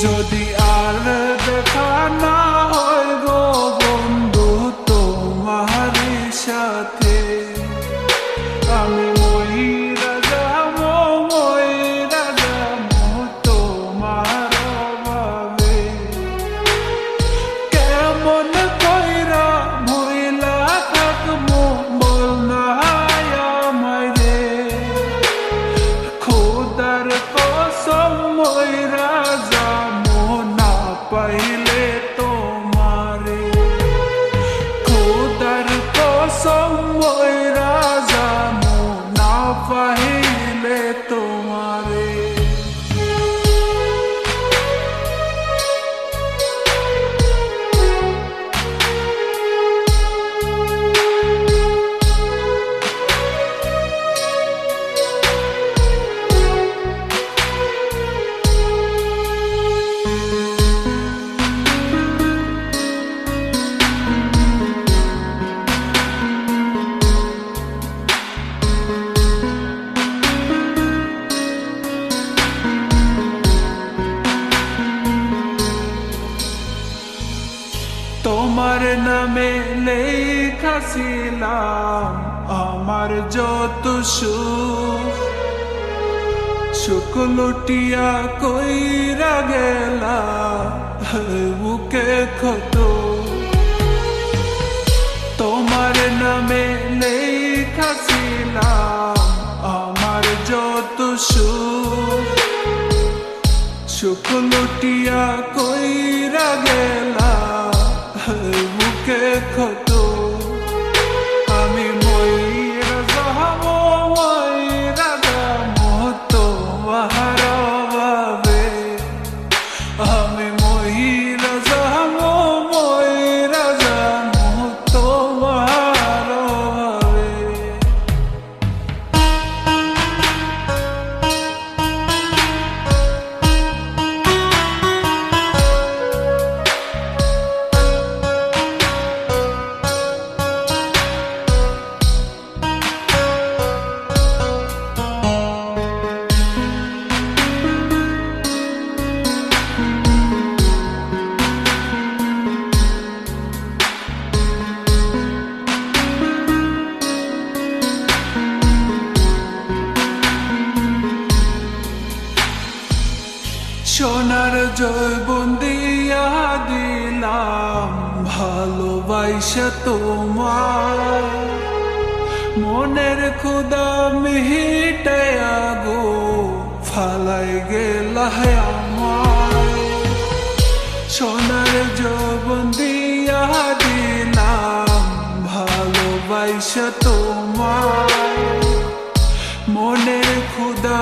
যদি আর দেখা না হয় গো বন্ধু তোমার সাথে, আমি মইরা যাবো তোমার অভাবে। কেমন কইরা ভুইলা থাকবো বল না আমায় রে, খোদার কসম মইরা যাবো না পাইলে তোমারে, খোদার কসম মইরা যাবো না পাইলে তোমারে। তোমার নামে লেখা ছিলাম আমার যত সুখ লুটিয়া কইরা গেলা বুকে ক্ষত। তোমার নামে লেখা ছিলাম আমার যত সুখ লুটিয়া কইরা গেলা বুকে ক্ষত। আমি মইরা যাবো তোমার অভাবে, আমি মইরা যাবো তোমার অভাবে। সোনার জৈবন দিয়া দিলাম ভালোবাসা তোমার, মনের ক্ষুধা মিটাইয়া গো ফালাই গেলা আমার। সোনার জৈবন দিয়া দিলাম ভালোবাসা তোমার, মনের ক্ষুধা